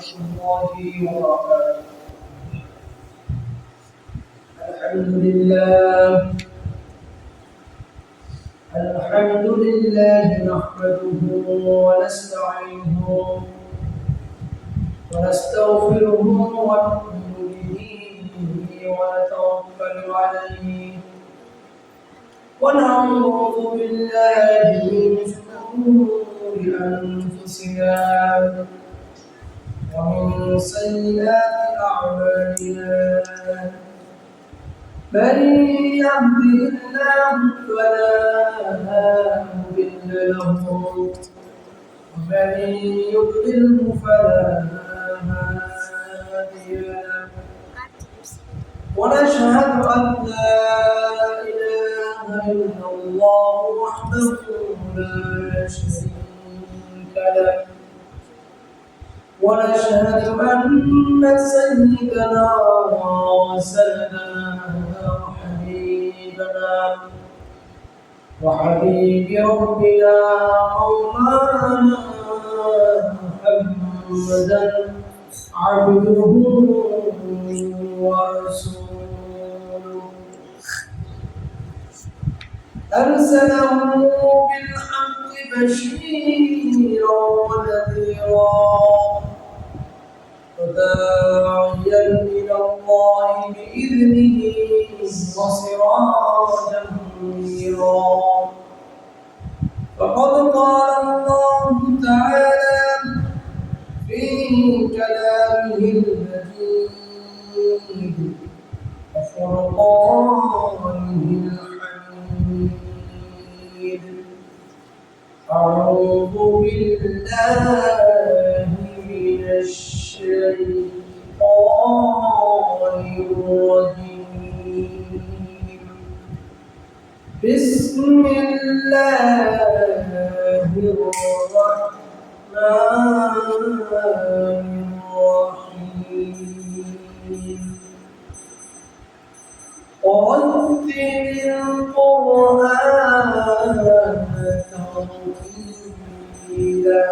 الله وبركاته. الحمد لله نحمده ونستعينه ونستغفره ونؤمن به ونتوكل عليه ونعوذ بالله من شرور أنفسنا ومن سيئات أعمالنا من يهده الله فلا مضل له ومن يضلل فلا هادي له ونشهد أن لا إله إلا الله وحده لا شريك له ونشهد أن سيدنا وسيدنا وحبيب ربنا مولانا محمدا عبده ورسوله أرسله بالحق بشيرا ونذيرا وداعيا إلى الله بإذنه وسراجا منيرا فقد قال الله تعالى في كلامه المجيد وفرقانه الحميد أعوذ بالله من الشيطان الرجيم بسم الله الرحمن الرحيم ورتل القرآن ترتيلا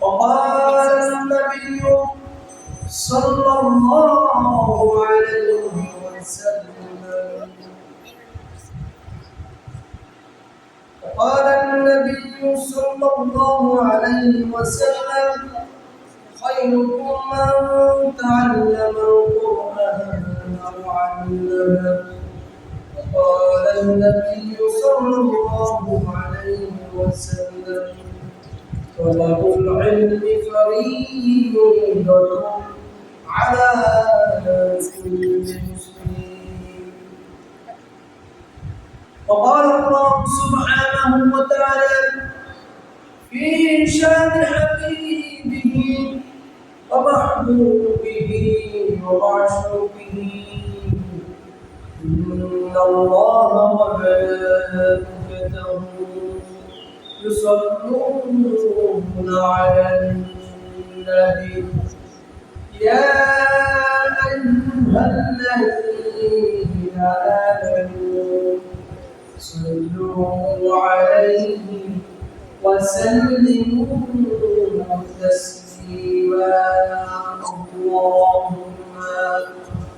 وقال النبي صلى الله عليه وسلم وقال النبي صلى الله عليه وسلم خيركم من تعلم القرآن وعلمه وقال النبي صلى الله عليه وسلم طلب العلم فريضة على كل مسلم وقال الله سبحانه وتعالى في شان حبيبه ومحبوبه ومعشوقه إن الله وملائكته يصلون على النبي يا أيها الذين آمنوا صلوا عليه وسلموا تسليما اللهم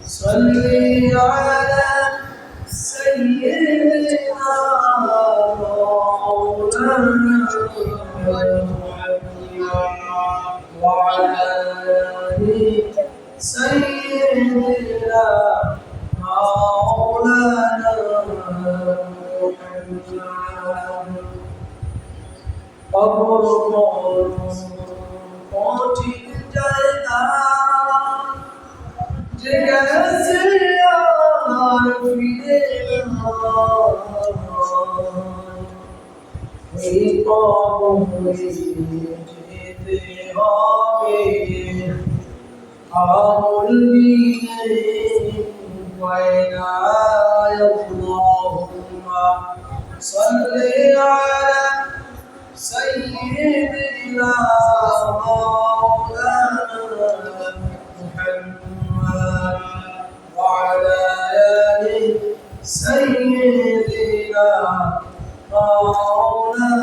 صل على سيدنا مولانا وعلى آل سيدنا مولانا محمد قبر قوتي جاينا جگسیا فیدے قوم جیتے ہوگے آمول بین وینا اللہم صلی علی سیدنا مولانا محمد وعلى آل سيدنا مولانا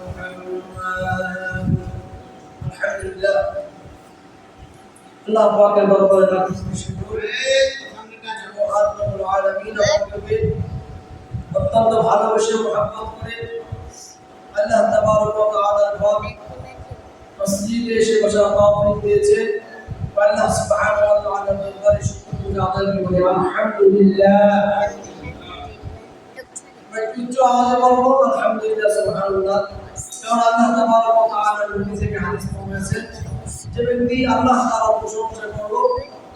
محمد আল্লাহ পাকের দরবারে লাখ শুকর রব্বুল আলামিন আমাকে অত্যন্ত ভালোবেসে মহব্বত করে আল্লাহ তাবারক ওয়া তাআলার ঘরে মসজিদে এসে বসার তৌফিক দিয়েছেন। আল্লাহ সুবহানাহু ওয়া তাআলার দরবারে শুকর আদায় করি আলহামদুলিল্লাহ। কিছু আওয়াজে বলবো আলহামদুলিল্লাহ সুবহানাল্লাহ। কারণ আল্লাহ তাবারক ওয়া তাআলার নবী থেকে হাদিস পড়েছে যে ব্যক্তি আল্লাহ তাআলার প্রশংসা করলো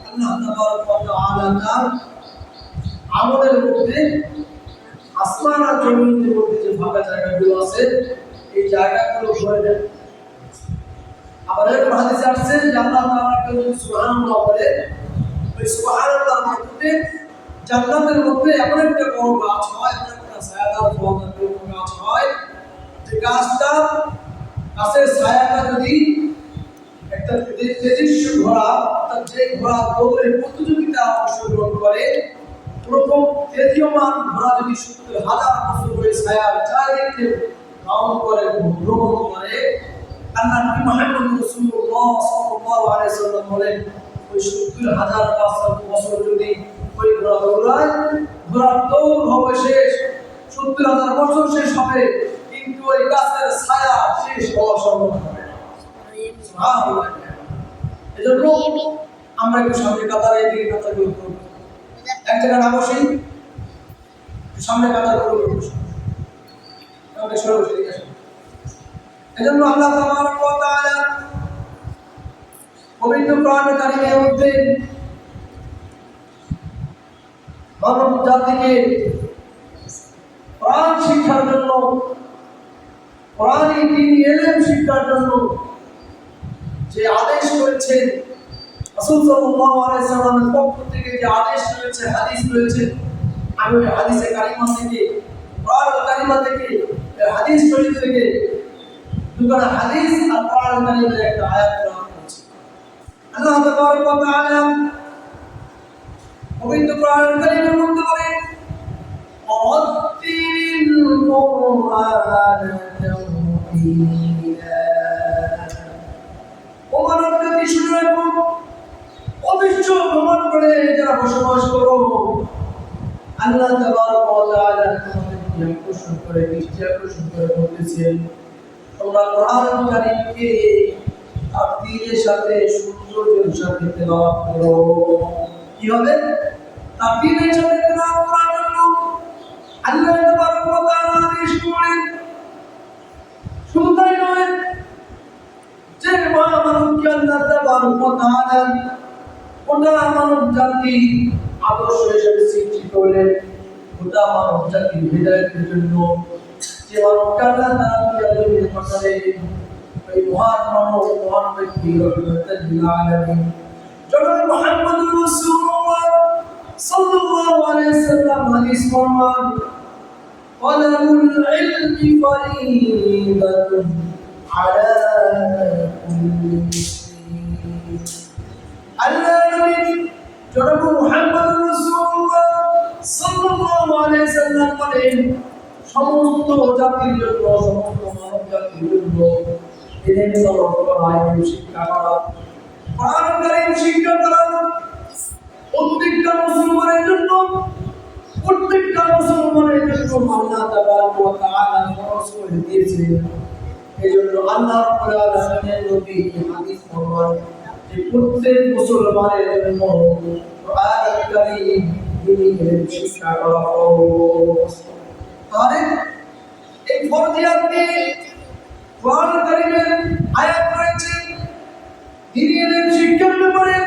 আল্লাহ তাবারক ওয়া তাআলা তার আমলের মধ্যে আসমান আর জমিনের মধ্যে যে ফাঁকা জায়গাগুলো আছে এই জায়গাগুলো ভরে দেন। আবার এক হাদিসে আসছে যে আল্লাহ তাআলাকে যদি সুবহানাল্লাহ বলে ওই সুবহানাল্লাহর মধ্যে জান্নাতের মধ্যে এমন একটা বড় গাছ হয়, একটা ছায়াদার গাছ হয় যে গাছের ছায়াটা যদি একটা তেজস্ব ঘোড়া অর্থাৎ যে ঘোড়া দৌড়ে প্রতিযোগিতা অংশগ্রহণ করে ওরকম তেজীয়মান ঘোড়া যদি 70,000 বছর ধরে ছায়ার চারিদিকে ভ্রমণ করে আল্লাহ নবী মুহাম্মদ রাসূলুল্লাহ সাল্লাল্লাহু আলাইহি ওয়াসাল্লাম বলেন ওই 70,000 বছর যদি ওই ঘোড়া দৌড়ায় ঘোড়ার দৌড় হবে শেষ, 70,000 বছর শেষ হবে কিন্তু ওই গাছের ছায়া শেষ হওয়া সম্ভব হবে না। সুবহানাল্লাহ। এজন্য আমরা একটু সামনে কাতারে এদিকে কাতারগুলো করব, এক জায়গায় না বসে সামনে কাতারগুলো করব, আমাদের সর্বশেষ দিকে আসুন। এজন্য আল্লাহ তাবারক ওয়া তাআলা পবিত্র কোরআন কারীমের মধ্যে মানব জাতিকে কোরআন শিক্ষার জন্য কোরআনী দ্বীনি ইলম শিক্ষার জন্য যে আদেশ করেছেন রাসূল সাল্লাল্লাহু আলাইহি সাল্লামের পক্ষ থেকে যে আদেশ রয়েছে হাদিস রয়েছে, আমি ওই হাদিসে কারিমা থেকে কোরআন কারিমা থেকে হাদিস শরীফ থেকে দুটো হাদিস আর কোরআন কারিমের একটা আয়াত কোরআন আছে। আল্লাহ তাবারক ওয়া তাআলা পবিত্র কোরআন কারিমের মধ্যে বলেন ওয়াত্তিল কুরআন তাওহীদা। ও মানব জাতি শুনে রাখো, অবিশ্ব ভ্রমণ করে যারা বসবাস করো আল্লাহ তাবারক ওয়া তাআলা তোমাদেরকে আকর্ষণ করে দৃষ্টি আকর্ষণ করে বলতেছেন তোমরা কোরআন কারীমকে তাফসীরের সাথে সৌন্দর্যের সাথে তেলাওয়াত করো। কি হবে? তাফসীরের সাথে তেলাওয়াত করার জন্য আল্লাহ তাবারক ওয়া তাআলা আদেশ করেন। শুধু তাই নয়, যে মানবকে আল্লাহ তাবারক ওয়া তাআলা গোটা মানব জাতি আদর্শ হিসেবে সৃষ্টি করলেন, গোটা মানব জাতির হিদায়াতের জন্য যে মানবকে আল্লাহ তাআলা জমিনে পাঠালেন ওই মহান মানব মহান ব্যক্তি রহমাতুল লিল আলামিন জনাব মুহাম্মদুর রাসূলুল্লাহ সাল্লাল্লাহু আলাইহি সাল্লাম হাদিস ফরমান তালাবুল ইলমি ফরিদাতুন আলা কুল্লি মুসলিম। আল্লাহ নবী জনাব মুহাম্মদুর রাসূলুল্লাহ সাল্লাল্লাহু আলাইহি সাল্লাম বলেন সমস্ত জাতির জন্য সমস্ত মানব জাতির জন্য ইলম তলব করা, ইলম শিক্ষা করা, কোরআন কারীম শিক্ষা করা প্রত্যেকটা মুসলমানের জন্য আল্লাহ তাবারক ওয়া তাআলা ফরজ করে দিয়েছেন। এজন্য আল্লাহ রাব্বুল আলামিনের নবী হাদিস ফরমান যে প্রত্যেক মুসলমানের জন্য কোরআন কারীম দ্বীনি শিক্ষা করা ফরজ। তাহলে এই ফরজিয়াতকে কোরআন কারীমের আয়াত রয়েছে, দ্বীনি শিক্ষার ব্যাপারে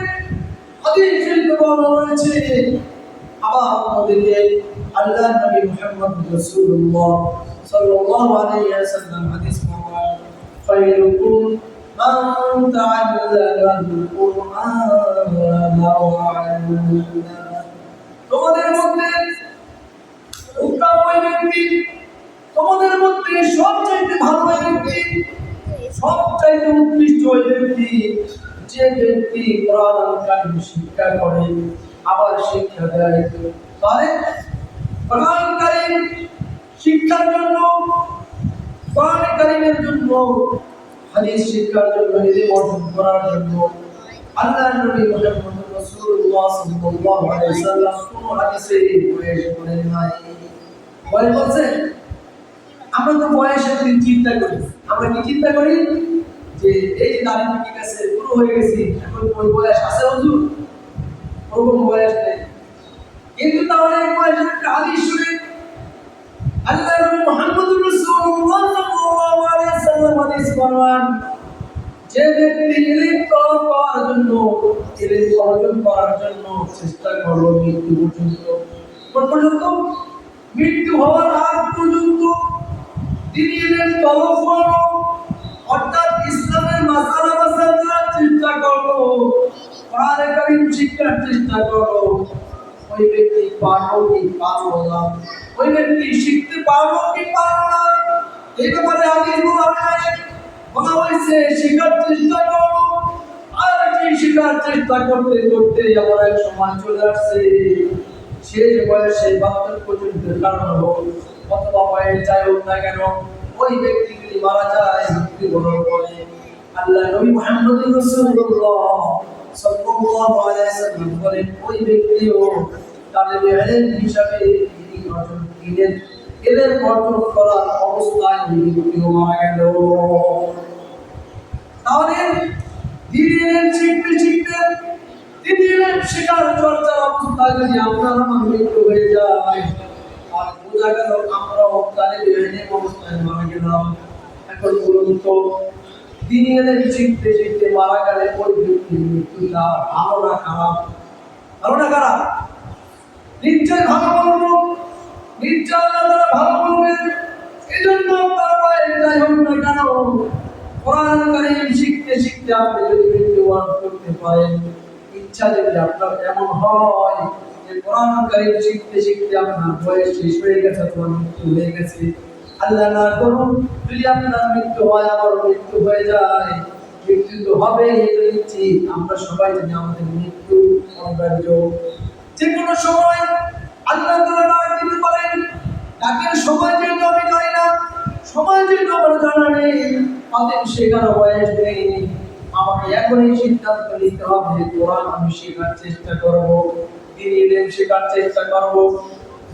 হাদিসের বর্ণনা রয়েছে। আবার আমাদেরকে আল্লাহ নবী মুহাম্মদ রাসূলুল্লাহ সাল্লাল্লাহু আলাইহি ওয়াসাল্লাম হাদিস ফরমান খায়রুকুম মান তাআল্লামাল কুরআন ওয়া 'আল্লামা। তোমাদের মধ্যে উত্তম ওই ব্যক্তি, তোমাদের মধ্যে সবচেয়ে ভালো ওই ব্যক্তি, সবচেয়ে উৎকৃষ্ট ওই ব্যক্তি যে ব্যক্তি কোরআন কারীম শিক্ষা করে আবার শিক্ষা দেয়। তাহলে কোরআন কারীম শিক্ষার জন্য, কোরআন কারীমের জন্য, হাদিস শিক্ষার জন্য, ইলম অর্জন করার জন্য আল্লাহর নবী মুহাম্মদ রাসূলুল্লাহ সাল্লাল্লাহু আলাইহি ওয়াসাল্লাম কোন হাদিসে বয়স বলেন নাই। বয়স বলছে, আমরা তো বয়সের দিন চিন্তা করি। আমরা কি চিন্তা করি যে এই যে দাড়ি পেকে গেছে, পুরো হয়ে গেছি, এখন কোন বয়স আছে হুজুর? ওরকম বয়স নেই। কিন্তু তাহলে এই বয়সের একটা হাদিস শুনে আল্লাহর নবী মুহাম্মদ রাসূলুল্লাহ সাল্লাল্লাহু আলাইহি ওয়াসাল্লাম হাদিস বলেন, যে ব্যক্তি ইলম তলব করার জন্য, ইলম অর্জন করার জন্য চেষ্টা করলো মৃত্যু পর্যন্ত, কোন পর্যন্ত? মৃত্যু হওয়ার আগ পর্যন্ত তিনি ইলম তলব করলো, অর্থাৎ ইসলামের মাসালা মাসাইল চেষ্টা করলো, কোরআনে কারীম শিক্ষার চেষ্টা করলো, ওই ব্যক্তি পারলো কি পারলো না, ওই ব্যক্তি শিখতে পারলো কি পারলো না, এই ব্যাপারে হাদিস বলা হয়েছে শেখার চেষ্টা করো। আর কি শেখার চেষ্টা করতে করতে আমার এক সময় চলে আসছে, শেষ বয়সে 72 পর্যন্ত কারণ হলো অথবা বয়স যাই হোক না কেন, ওই ব্যক্তি যদি মারা যায় মৃত্যুবরণ করে, আল্লাহ নবী মুহাম্মদ রাসূলুল্লাহ সাল্লাল্লাহু আলাইহি ওয়াসাল্লাম বলেন, ওই ব্যক্তিও তালেবে ইলম হিসাবে তিনি অর্জন করেন, এদের অর্জন করার অবস্থায় মৃত্যু মারা গেল। তাহলে দিনের শিখতে শিখতে দিনের শেখার চর্চার অবস্থায় যদি আমরা আমার মৃত্যু হয়ে যায়, আর বোঝা গেল আমরাও তালেবে ইলম অবস্থায় মারা গেলাম। এখন বলুন তো, দিনের শিখতে শিখতে মারা গেলে ওই ব্যক্তির মৃত্যুটা ভালো না খারাপ? ভালো না খারাপ? নিশ্চয় ভালো বলবো, নিশ্চয় আল্লাহ ভালো বলবেন। এই জন্য তার বয়স যাই হোক না কেন, কোরআন কারীম শিখতে শিখতে আপনি যদি মৃত্যুবরণ করতে পারেন, ইচ্ছা যদি আপনার এমন হয় যে কোরআন কারীম শিখতে শিখতে আপনার বয়স শেষ হয়ে গেছে, আপনার মৃত্যু হয়ে গেছে, আল্লাহ না করুন যদি আপনার মৃত্যু হয়, আবার মৃত্যু হয়ে যায়, মৃত্যু তো হবে, এটা নিশ্চিত। আমরা সবাই জানি আমাদের মৃত্যু অনিবার্য, যে কোনো সময় আল্লাহ তাআলা ডাক দিতে পারেন। ডাকের সময় যেহেতু আমি জানি না, সময় যেহেতু আমার জানা নেই, অতএব শেখার বয়স নেই, আমাকে এখনই সিদ্ধান্ত নিতে হবে, কোরআন আমি শেখার চেষ্টা করব, দিনের ইলম শেখার চেষ্টা করব,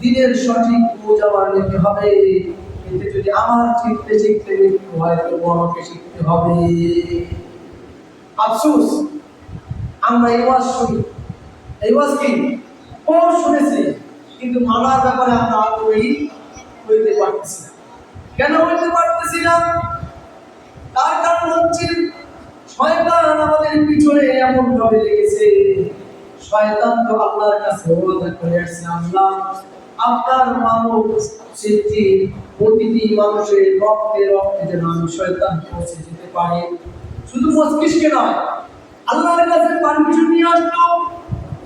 দিনের সঠিক বুঝ আমার নিতে হবে। এতে যদি আমার শিখতে শিখতে মৃত্যু হয়, তবু আমাকে শিখতে হবে। আফসোস, আমরা এই ওয়াজ শুনি, এই ওয়াজ কি ও শুনেছি, কিন্তু মানার ব্যাপারে আমরা আগ্রহী হইতে পারতেছি না। কেন হইতে পারতেছি না? তার কারণ হচ্ছে শয়তান আমাদের পিছনে এমন ভাবে লেগেছে। শয়তান তো আল্লাহর কাছে ওয়াদা করে আসছে, আল্লাহ আপনার মানব সৃষ্টি প্রতিটি মানুষের রক্তে রক্তে যেন আমি শয়তান পৌঁছে যেতে পারি। শুধু মস্তিষ্কে নয়, আল্লাহর কাছে পারমিশন নিয়ে আসলো,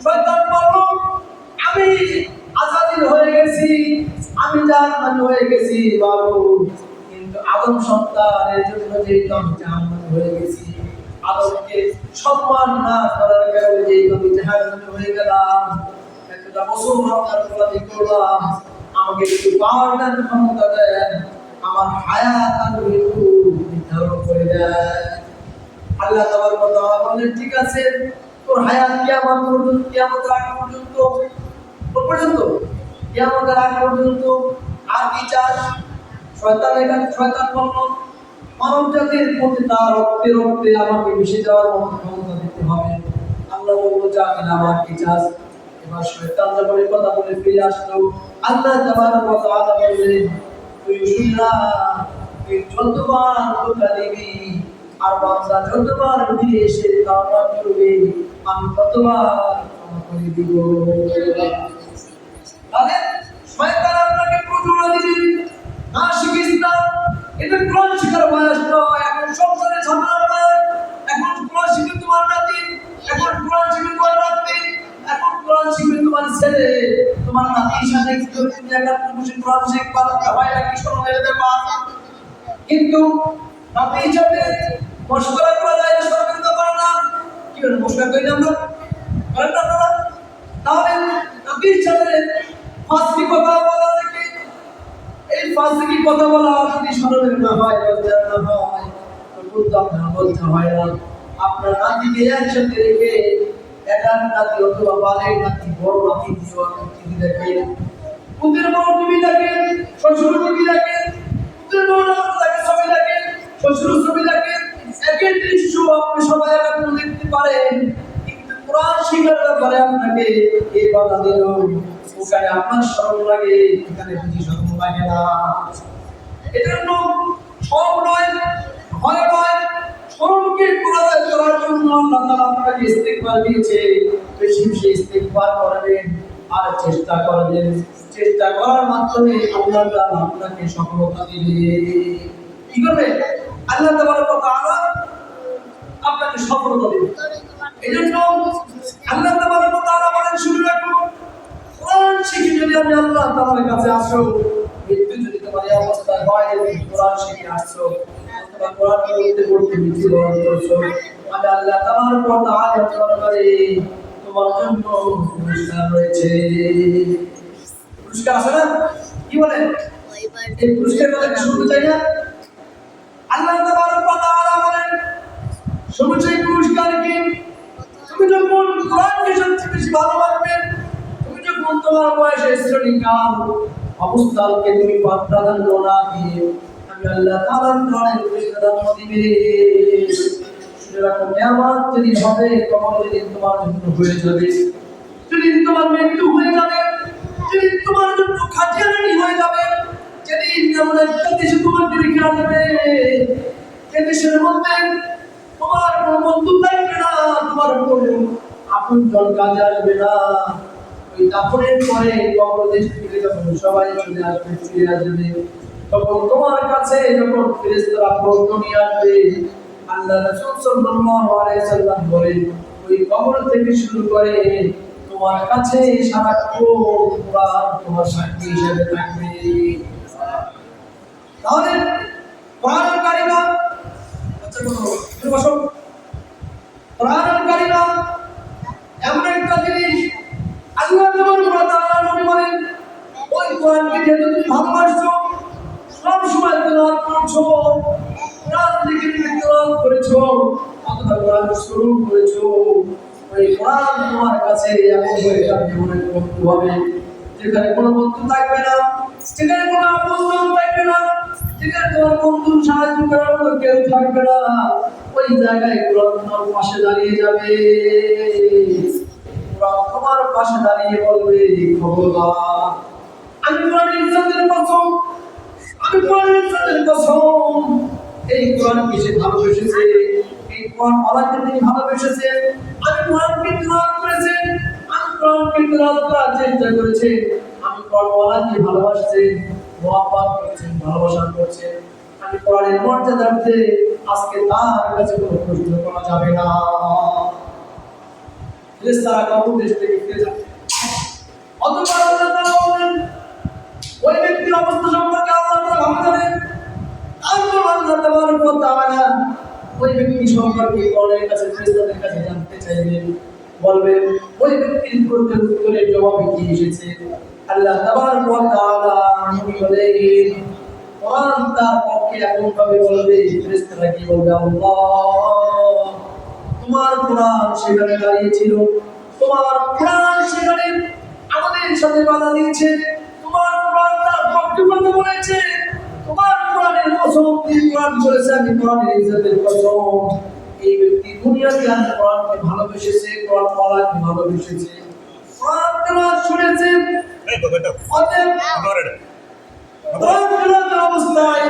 শয়তান বলল আমি আজাদিল হয়ে গেছি, আমি জান্নাত হয়ে গেছি বাবু, কিন্তু আদম সন্তানের জন্য যেহেতু আমি জান্নাত হয়ে গেছি, আদমকে সম্মান না করার কারণে যেহেতু আমি জাহান্নামী হয়ে গেলাম, এতটা বছর আপনার প্রতি করলাম, আমাকে একটু পাওয়ার দেন, ক্ষমতা দেন, আমার হায়াত আর মৃত্যু নির্ধারণ করে দেন। আল্লাহ তাআলা বলেন, ঠিক আছে, তোর হায়াত কিয়ামত পর্যন্ত, কিয়ামতের আগ পর্যন্ত, কোন পর্যন্ত? কিয়ামতের আগ পর্যন্ত। আর কি চাস? শয়তান বলল, মানব জাতির প্রতি তার রক্তে রক্তে আমাকে মিশে যাওয়ার মতো ক্ষমতা দিতে হবে। আল্লাহ বলল, জানি না আমার কি চাস। এবার শয়তান যখন এই কথা বলে ফিরে আসলো, আল্লাহ তাবারক ওয়া তাআলা বললেন, তুই শুনলা, তুই যতবার ধোঁকা দিবি আর বান্দা যতবার ফিরে এসে তাওবা করবে, আমি ততবার ক্ষমা করে দিব। তাহলে শয়তান আপনাকে প্রচুর দিবে, না শিখিস না, এটা কোরআন শিখার বয়স নয়, এখন সংসারে ঝামেলা নয়, এখন কোরআন শিখে তোমার নাতি, এখন কোরআন শিখে তোমার নাতি, এখন কোরআন শিখে তোমার ছেলে, তোমার নাতির সাথে তুমি একটা বসে কোরআন শিখবা, হয় নাকি শোনো মেরে দেবা, কিন্তু নাতির সাথে মশকরা করা যায় না, সরকারি পারে না, কি বলে মশকরা করি আমরা, করেন না আপনারা? তাহলে নাতির সাথে ফাঁসি কথা বলা থেকে, এই ফাঁসি কথা বলা যদি শরমের না হয়, লজ্জার না হয়, তো বলতে আপনার লজ্জা হয় না। আপনার নাতিকে একসাথে রেখে একার নাতি অথবা বালের নাতি বড় নাতি দিও টিভি দেখেন, পুত্রের বড় টিভি দেখেন, শ্বশুর টিভি দেখেন, পুত্রের বড় তাকে ছবি দেখেন, শ্বশুর ছবি দেখেন, একই দৃশ্য আপনি সবাই একাত্র দেখতে পারেন, কিন্তু কোরআন শিখার ব্যাপারে আপনাকে এই বাধা দিল। ওখানে আপনার শরম লাগে, এখানে বুঝি শরম লাগে না। এজন্য সব নয়, ভয় নয়, শরমকে পরাজয় করার জন্য আল্লাহ তাআলা আপনাকে ইস্তিগফার দিয়েছে। বেশি বেশি ইস্তিগফার করবেন আর চেষ্টা করবেন। চেষ্টা করার মাধ্যমে আল্লাহ তাআলা আপনাকে সফলতা দিবে। কি করবে? আল্লাহ তাবারক ওয়া তাআলা আপনাকে সফলতা দিবে। এজন্য আল্লাহ তাবারক ওয়া তাআলা বলেন, শুনে রাখো, কোরআন শিখে যদি আমি আল্লাহ তাআলার কাছে আসো, মৃত্যু যদি তোমার এই অবস্থা হয়, কোরআন শিখে আসছো, অথবা কোরআন পড়তে পড়তে মৃত্যুবরণ করছো, আমি আল্লাহ তাবারক ওয়া তাআলা তোমার জন্য পুরস্কার রয়েছে। পুরস্কার আছে না? কি বলেন? এই পুরস্কার কথা শুনতে চাই না? আল্লাহ তাবারক ওয়া তাআলা বলেন, শুনেছি পুরস্কার কি? তুমি যখন কোরআনকে সবচেয়ে বেশি ভালোবাসবে, তুমি যখন তোমার বয়সে শ্রেণীকাল অবস্থাকে তুমি প্রাধান্য না দিয়ে আমি আল্লাহ তাআলার কোরআনের প্রাধান্য দিবে। সেরকম নিয়ামত যদি হবে, কবর যদি তোমার জন্য হয়ে যাবে, যদি তোমার মৃত্যু হয়ে যাবে, যদি তোমার জন্য খাটিয়ানি হয়ে যাবে, যদি এমন একটা দেশে তোমাকে রেখে আসবে, যে দেশের মধ্যে তোমার কোনো বন্ধু থাকবে না, তোমার কোনো আপনজন কাজে আসবে না, ওই দাফনের পরে কবর দেশ থেকে যখন সবাই চলে আসবে, ফিরে আসবে, তখন তোমার কাছে যখন ফেরেশতারা প্রশ্ন নিয়ে আসবে, আল্লাহ রাসূল সাল্লাল্লাহু আলাইহি সাল্লাম বলেন, ওই কবর থেকে শুরু করে তোমার কাছে সারাক্ষণ কোরআন তোমার সাক্ষী হিসেবে থাকবে। তাহলে কোরআনের কারিগর কোরআনকারীরা এমন একটা জিনিস, আল্লাহ তাবারক ওয়া তাআলা নবী বলেন, ওই কোরআনকে যেহেতু তুমি ভালোবাসছো, সব সময় তেলাওয়াত করছো, রাত থেকে তুমি তেলাওয়াত করেছো, অথবা কোরআন শুরু করেছো, ওই কোরআন তোমার কাছে এমন হয়ে যাবে যেমন একটা বন্ধু হবে, যেখানে কোনো বন্ধু থাকবে না, যেখানে কোনো আপনজন থাকবে না, যেখানে তোমার বন্ধু সাহায্য করার মতো কেউ থাকবে না, ওই জায়গায় কোরআন তোমার পাশে দাঁড়িয়ে যাবে। কোরআন তোমার পাশে দাঁড়িয়ে বলবে, খবরদার, আমি কোরআনের ইজ্জতের কসম, আমি কোরআনের ইজ্জতের কসম, এই কোরআনকে সে ভালোবেসেছে, এই কোরআন আল্লাহকে তিনি ভালোবেসেছে, আমি কোরআনকে তেলাওয়াত করেছি, আমি কোরআনকে তেলাওয়াত করার চেষ্টা করেছি, আমি কোরআন আল্লাহকে ভালোবাসছি, মোহাব্বত করছেন, ভালোবাসা করছেন, আমি কোরআনের মর্যাদাতে আজকে তার কাছে কোনো প্রশ্ন করা যাবে না। ফেরেশতারা কবর দেশ থেকে ফিরে যাবে, অথবা আল্লাহ তাআলা বলেন, ওই ব্যক্তির অবস্থা সম্পর্কে আল্লাহ তাআলা ভালো জানেন, তারপর আল্লাহ তাবারক ওয়া তাআলা ওই ব্যক্তি সম্পর্কে কোরআনের কাছে ফেরেশতাদের কাছে জানতে চাইবেন, বলবেন ওই ব্যক্তির উত্তরের জবাবে কি এসেছে। আল্লাহ তাবারক ওয়া তাআলা বলেন, কোরআন তার পক্ষে এমন ভাবে বলবে, ফেরেশতারা কি বলবে, আল্লাহ তোমার কোরআন সেখানে দাঁড়িয়ে ছিল, তোমার কোরআন সেখানে আমাদের সাথে বাধা দিয়েছে, তোমার কোরআন তার পক্ষে কথা বলেছে, তোমার কোরআনের কসম দিয়ে কোরআন বলেছে, আমি কোরআনের ইজ্জতের কসম, এই ব্যক্তি দুনিয়াতে আর কোরআনকে ভালোবেসেছে, কোরআন আল্লাহকে ভালোবেসেছে, কোরআন তেলাওয়াত শুনেছে, অতএব কোরআন তেলাওয়াতের অবস্থায়